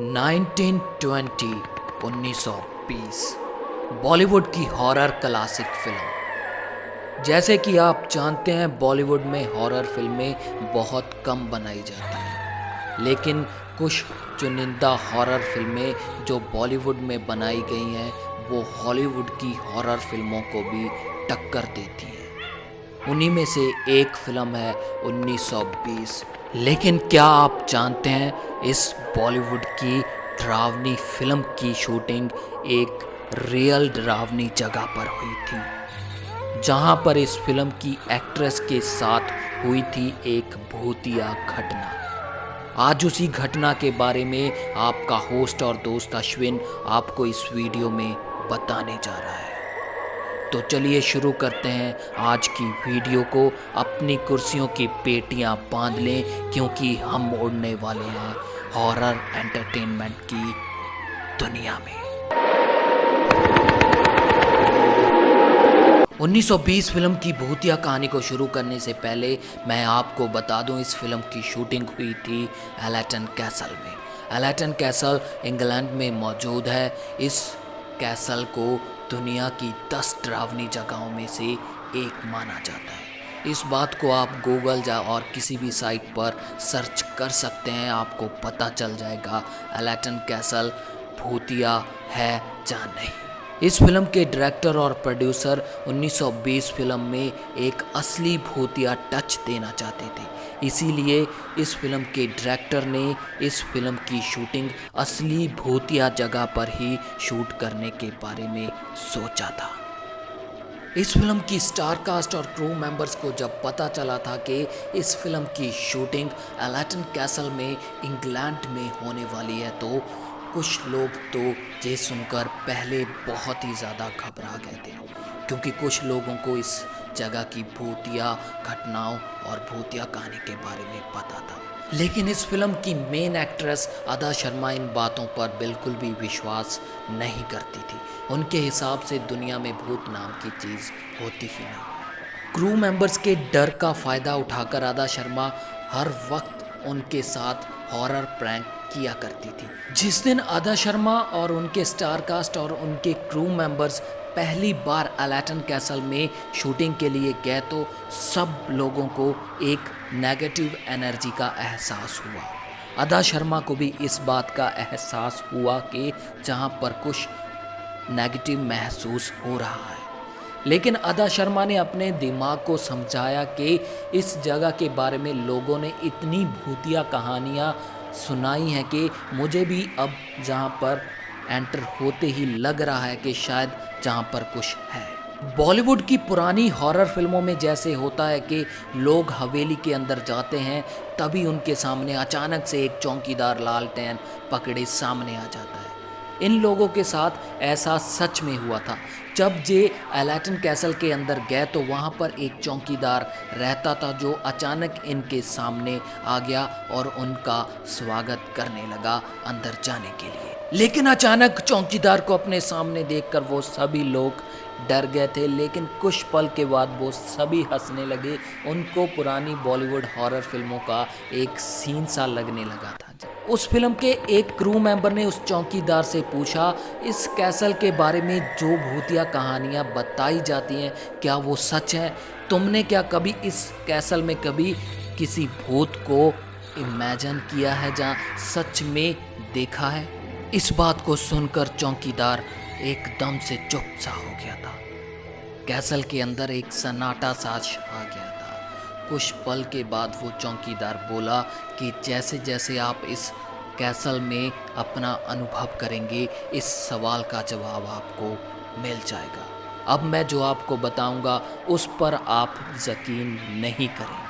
1920 1920 बॉलीवुड की horror classic film. जैसे कि आप जानते हैं बॉलीवुड में हॉरर फिल्में बहुत कम बनाई जाती हैं, लेकिन कुछ चुनिंदा हॉरर फिल्में जो बॉलीवुड में बनाई गई हैं वो हॉलीवुड की हॉरर फिल्मों को भी टक्कर देती हैं। उन्हीं में से एक फिल्म है 1920। लेकिन क्या आप जानते हैं इस बॉलीवुड की डरावनी फिल्म की शूटिंग एक रियल डरावनी जगह पर हुई थी, जहां पर इस फिल्म की एक्ट्रेस के साथ हुई थी एक भूतिया घटना। आज उसी घटना के बारे में आपका होस्ट और दोस्त अश्विन आपको इस वीडियो में बताने जा रहा है। तो चलिए शुरू करते हैं आज की वीडियो को। अपनी कुर्सियों की पेटियां बांध लें क्योंकि हम उड़ने वाले हैं हॉरर एंटरटेनमेंट की दुनिया में। 1920 फिल्म की भूतिया कहानी को शुरू करने से पहले मैं आपको बता दूं इस फिल्म की शूटिंग हुई थी एलेटन कैसल में। एलेटन कैसल इंग्लैंड में मौजूद है। इस कैसल को दुनिया की 10 डरावनी जगहों में से एक माना जाता है। इस बात को आप गूगल और किसी भी साइट पर सर्च कर सकते हैं, आपको पता चल जाएगा एलेटन कैसल भूतिया है या नहीं। इस फिल्म के डायरेक्टर और प्रोड्यूसर 1920 फिल्म में एक असली भूतिया टच देना चाहते थे, इसीलिए इस फिल्म के डायरेक्टर ने इस फिल्म की शूटिंग असली भूतिया जगह पर ही शूट करने के बारे में सोचा था। इस फिल्म की स्टार कास्ट और क्रू मेंबर्स को जब पता चला था कि इस फिल्म की शूटिंग एलेटन कैसल में इंग्लैंड में होने वाली है तो कुछ लोग तो ये सुनकर पहले बहुत ही ज़्यादा घबरा गए थे, क्योंकि कुछ लोगों को इस जगह की भूतिया घटनाओं और भूतिया कहानी के बारे में पता था। लेकिन इस फिल्म की मेन एक्ट्रेस अदा शर्मा इन बातों पर बिल्कुल भी विश्वास नहीं करती थी। उनके हिसाब से दुनिया में भूत नाम की चीज़ होती ही नहीं। क्रू मेंबर्स के डर का फ़ायदा उठाकर अदा शर्मा हर वक्त उनके साथ हॉरर प्रैंक किया करती थी। जिस दिन अदा शर्मा और उनके स्टार कास्ट और उनके क्रू मेंबर्स पहली बार एलेटन कैसल में शूटिंग के लिए गए तो सब लोगों को एक नेगेटिव एनर्जी का एहसास हुआ। अदा शर्मा को भी इस बात का एहसास हुआ कि जहां पर कुछ नेगेटिव महसूस हो रहा है। लेकिन अदा शर्मा ने अपने दिमाग को समझाया कि इस जगह के बारे में लोगों ने इतनी भूतिया कहानियाँ सुनाई हैं कि मुझे भी अब जहाँ पर एंटर होते ही लग रहा है कि शायद जहाँ पर कुछ है। बॉलीवुड की पुरानी हॉरर फिल्मों में जैसे होता है कि लोग हवेली के अंदर जाते हैं तभी उनके सामने अचानक से एक चौकीदार लालटेन पकड़े सामने आ जाता है। इन लोगों के साथ ऐसा सच में हुआ था। जब ये एलेटन कैसल के अंदर गए तो वहाँ पर एक चौकीदार रहता था जो अचानक इनके सामने आ गया और उनका स्वागत करने लगा अंदर जाने के लिए। लेकिन अचानक चौकीदार को अपने सामने देखकर वो सभी लोग डर गए थे, लेकिन कुछ पल के बाद वो सभी हंसने लगे। उनको पुरानी बॉलीवुड हॉरर फिल्मों का एक सीन सा लगने लगा था। उस फिल्म के एक क्रू मेंबर ने उस चौकीदार से पूछा, इस कैसल के बारे में जो भूतिया कहानियाँ बताई जाती हैं क्या वो सच हैं? तुमने क्या कभी इस कैसल में कभी किसी भूत को इमेजिन किया है या सच में देखा है? इस बात को सुनकर चौकीदार एकदम से चुप सा हो गया था। कैसल के अंदर एक सन्नाटा सा आ गया था। कुछ पल के बाद वो चौकीदार बोला कि जैसे जैसे आप इस कैसल में अपना अनुभव करेंगे इस सवाल का जवाब आपको मिल जाएगा। अब मैं जो आपको बताऊंगा उस पर आप यकीन नहीं करेंगे।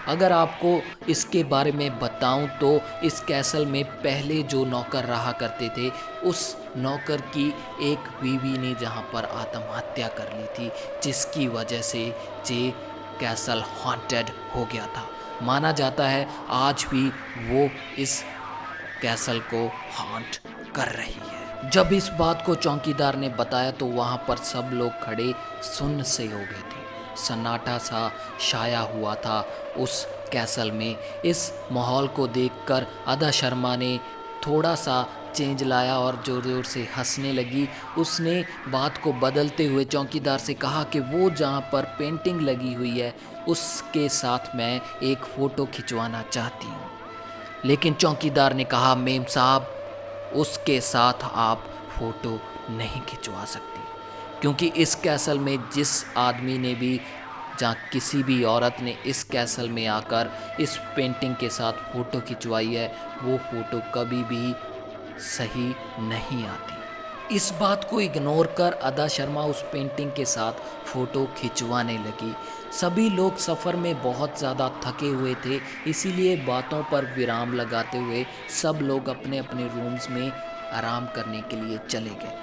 अगर आपको इसके बारे में बताऊं तो इस कैसल में पहले जो नौकर रहा करते थे उस नौकर की एक बीवी ने जहां पर आत्महत्या कर ली थी, जिसकी वजह से ये कैसल हॉन्टेड हो गया था। माना जाता है आज भी वो इस कैसल को हॉन्ट कर रही है। जब इस बात को चौकीदार ने बताया तो वहाँ पर सब लोग खड़े सुन्न से हो गए थे। सन्नाटा सा छाया हुआ था उस कैसल में। इस माहौल को देखकर अदा शर्मा ने थोड़ा सा चेंज लाया और ज़ोर ज़ोर से हंसने लगी। उसने बात को बदलते हुए चौकीदार से कहा कि वो जहाँ पर पेंटिंग लगी हुई है उसके साथ मैं एक फ़ोटो खिंचवाना चाहती हूँ। लेकिन चौकीदार ने कहा, मेम साहब, उसके साथ आप फ़ोटो नहीं खिंचवा सकती, क्योंकि इस कैसल में जिस आदमी ने भी, जहाँ किसी भी औरत ने इस कैसल में आकर इस पेंटिंग के साथ फ़ोटो खिंचवाई है, वो फ़ोटो कभी भी सही नहीं आती। इस बात को इग्नोर कर अदा शर्मा उस पेंटिंग के साथ फ़ोटो खिंचवाने लगी। सभी लोग सफ़र में बहुत ज़्यादा थके हुए थे, इसीलिए बातों पर विराम लगाते हुए सब लोग अपने अपने रूम्स में आराम करने के लिए चले गए।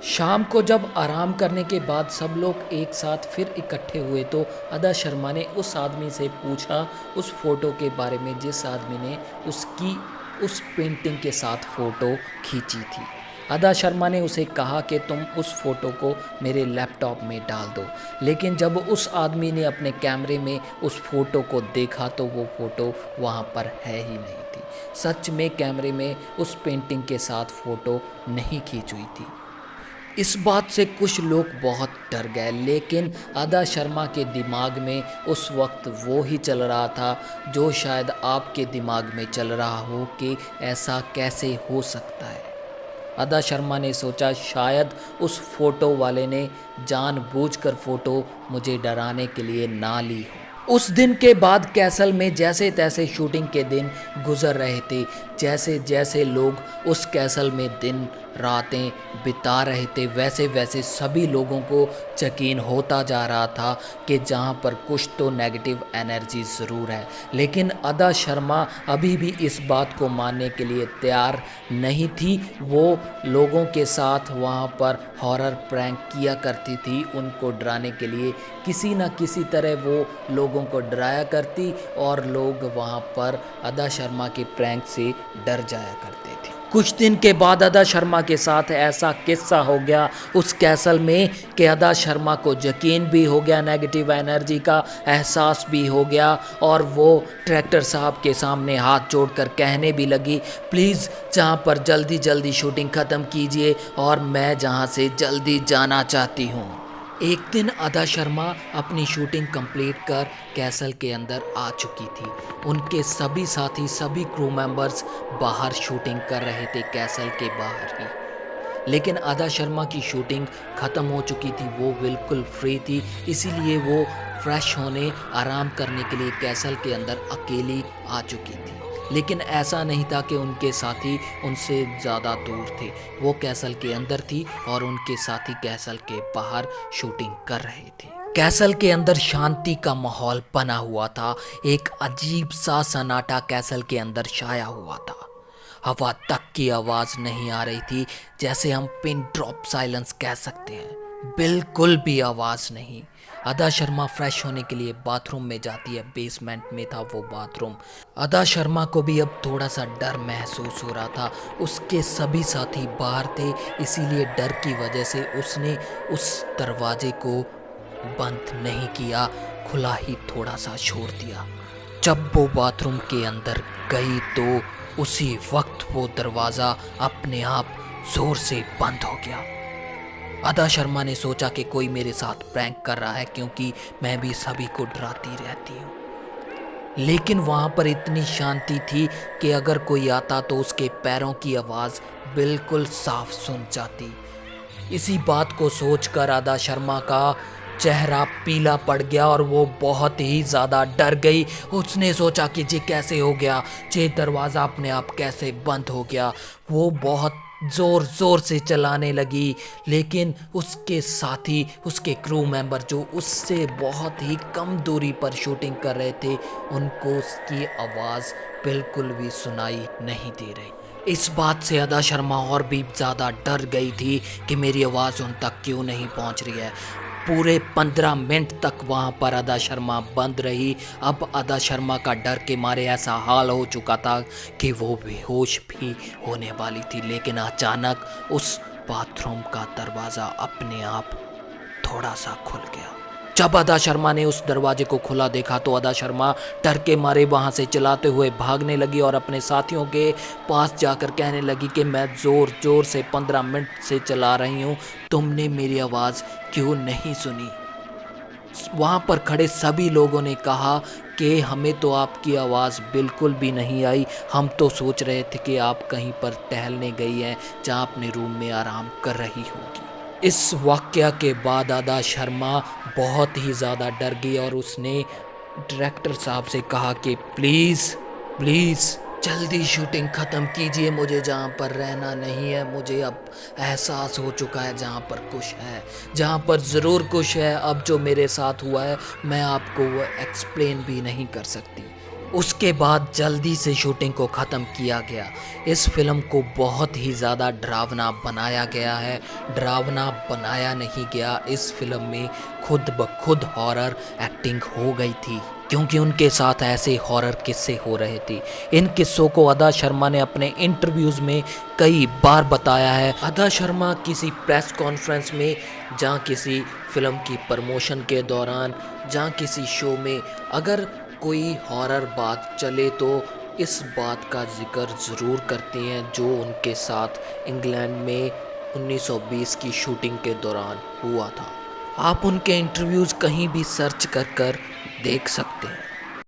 शाम को जब आराम करने के बाद सब लोग एक साथ फिर इकट्ठे हुए तो अदा शर्मा ने उस आदमी से पूछा उस फ़ोटो के बारे में जिस आदमी ने उसकी उस पेंटिंग के साथ फ़ोटो खींची थी। अदा शर्मा ने उसे कहा कि तुम उस फ़ोटो को मेरे लैपटॉप में डाल दो। लेकिन जब उस आदमी ने अपने कैमरे में उस फ़ोटो को देखा तो वो फ़ोटो वहाँ पर है ही नहीं थी। सच में कैमरे में उस पेंटिंग के साथ फ़ोटो नहीं खींच हुई थी। इस बात से कुछ लोग बहुत डर गए, लेकिन अदा शर्मा के दिमाग में उस वक्त वो ही चल रहा था जो शायद आपके दिमाग में चल रहा हो कि ऐसा कैसे हो सकता है। अदा शर्मा ने सोचा शायद उस फ़ोटो वाले ने जानबूझकर फ़ोटो मुझे डराने के लिए ना ली हो। उस दिन के बाद कैसल में जैसे तैसे शूटिंग के दिन गुजर रहे थे। जैसे जैसे लोग उस कैसल में दिन रातें बिता रहे थे, वैसे वैसे सभी लोगों को यकीन होता जा रहा था कि जहाँ पर कुछ तो नेगेटिव एनर्जी ज़रूर है। लेकिन अदा शर्मा अभी भी इस बात को मानने के लिए तैयार नहीं थी। वो लोगों के साथ वहाँ पर हॉरर प्रैंक किया करती थी, उनको डराने के लिए किसी न किसी तरह वो लोगों को डराया करती और लोग वहाँ पर अदा शर्मा के प्रैंक से डर जाया करते थे। कुछ दिन के बाद अदा शर्मा के साथ ऐसा किस्सा हो गया उस कैसल में कि अदा शर्मा को यकीन भी हो गया, नेगेटिव एनर्जी का एहसास भी हो गया और वो डायरेक्टर साहब के सामने हाथ जोड़कर कहने भी लगी, प्लीज़ जहाँ पर जल्दी जल्दी शूटिंग ख़त्म कीजिए और मैं जहाँ से जल्दी जाना चाहती हूँ। एक दिन अदा शर्मा अपनी शूटिंग कंप्लीट कर कैसल के अंदर आ चुकी थी। उनके सभी साथी, सभी क्रू मेंबर्स बाहर शूटिंग कर रहे थे, कैसल के बाहर ही। लेकिन अदा शर्मा की शूटिंग ख़त्म हो चुकी थी, वो बिल्कुल फ्री थी, इसीलिए वो फ्रेश होने, आराम करने के लिए कैसल के अंदर अकेली आ चुकी थी। लेकिन ऐसा नहीं था कि उनके साथी उनसे ज़्यादा दूर थे। वो कैसल के अंदर थी और उनके साथी कैसल के बाहर शूटिंग कर रहे थे। कैसल के अंदर शांति का माहौल बना हुआ था। एक अजीब सा सन्नाटा कैसल के अंदर छाया हुआ था। हवा तक की आवाज़ नहीं आ रही थी, जैसे हम पिन ड्रॉप साइलेंस कह सकते हैं। बिल्कुल भी आवाज़ नहीं। अदा शर्मा फ्रेश होने के लिए बाथरूम में जाती है। बेसमेंट में था वो बाथरूम। अदा शर्मा को भी अब थोड़ा सा डर महसूस हो रहा था। उसके सभी साथी बाहर थे, इसीलिए डर की वजह से उसने उस दरवाजे को बंद नहीं किया, खुला ही थोड़ा सा छोड़ दिया। जब वो बाथरूम के अंदर गई तो उसी वक्त वो दरवाज़ा अपने आप ज़ोर से बंद हो गया। अदा शर्मा ने सोचा कि कोई मेरे साथ प्रैंक कर रहा है, क्योंकि मैं भी सभी को डराती रहती हूँ। लेकिन वहाँ पर इतनी शांति थी कि अगर कोई आता तो उसके पैरों की आवाज़ बिल्कुल साफ सुन जाती। इसी बात को सोचकर अदा शर्मा का चेहरा पीला पड़ गया और वो बहुत ही ज़्यादा डर गई। उसने सोचा कि ये कैसे हो गया, ये दरवाज़ा अपने आप कैसे बंद हो गया। वो बहुत ज़ोर ज़ोर से चलाने लगी, लेकिन उसके साथी, उसके क्रू मेंबर जो उससे बहुत ही कम दूरी पर शूटिंग कर रहे थे, उनको उसकी आवाज़ बिल्कुल भी सुनाई नहीं दे रही। इस बात से अदा शर्मा और भी ज़्यादा डर गई थी कि मेरी आवाज़ उन तक क्यों नहीं पहुंच रही है। पूरे 15 मिनट तक वहाँ पर अदा शर्मा बंद रही। अब अदा शर्मा का डर के मारे ऐसा हाल हो चुका था कि वो बेहोश भी होने वाली थी। लेकिन अचानक उस बाथरूम का दरवाज़ा अपने आप थोड़ा सा खुल गया। जब अदा शर्मा ने उस दरवाजे को खुला देखा तो अदा शर्मा डर के मारे वहाँ से चिल्लाते हुए भागने लगी और अपने साथियों के पास जाकर कहने लगी कि मैं ज़ोर ज़ोर से 15 मिनट से चला रही हूँ, तुमने मेरी आवाज़ क्यों नहीं सुनी। वहाँ पर खड़े सभी लोगों ने कहा कि हमें तो आपकी आवाज़ बिल्कुल भी नहीं आई, हम तो सोच रहे थे कि आप कहीं पर टहलने गई हैं जहाँ अपने रूम में आराम कर रही होगी। इस वाक़या के बाद अदा शर्मा बहुत ही ज़्यादा डर गई और उसने डायरेक्टर साहब से कहा कि प्लीज़ प्लीज़ जल्दी शूटिंग ख़त्म कीजिए, मुझे जहाँ पर रहना नहीं है। मुझे अब एहसास हो चुका है जहाँ पर कुछ है, जहाँ पर ज़रूर कुछ है। अब जो मेरे साथ हुआ है मैं आपको वो एक्सप्लेन भी नहीं कर सकती। उसके बाद जल्दी से शूटिंग को ख़त्म किया गया। इस फिल्म को बहुत ही ज़्यादा डरावना बनाया गया है। डरावना बनाया नहीं गया, इस फिल्म में खुद ब खुद हॉरर एक्टिंग हो गई थी, क्योंकि उनके साथ ऐसे हॉरर किस्से हो रहे थे। इन किस्सों को अदा शर्मा ने अपने इंटरव्यूज़ में कई बार बताया है। अदा शर्मा किसी प्रेस कॉन्फ्रेंस में, जहाँ किसी फिल्म की प्रमोशन के दौरान, जहाँ किसी शो में अगर कोई हॉरर बात चले तो इस बात का जिक्र ज़रूर करती हैं जो उनके साथ इंग्लैंड में 1920 की शूटिंग के दौरान हुआ था। आप उनके इंटरव्यूज़ कहीं भी सर्च कर देख सकते हैं।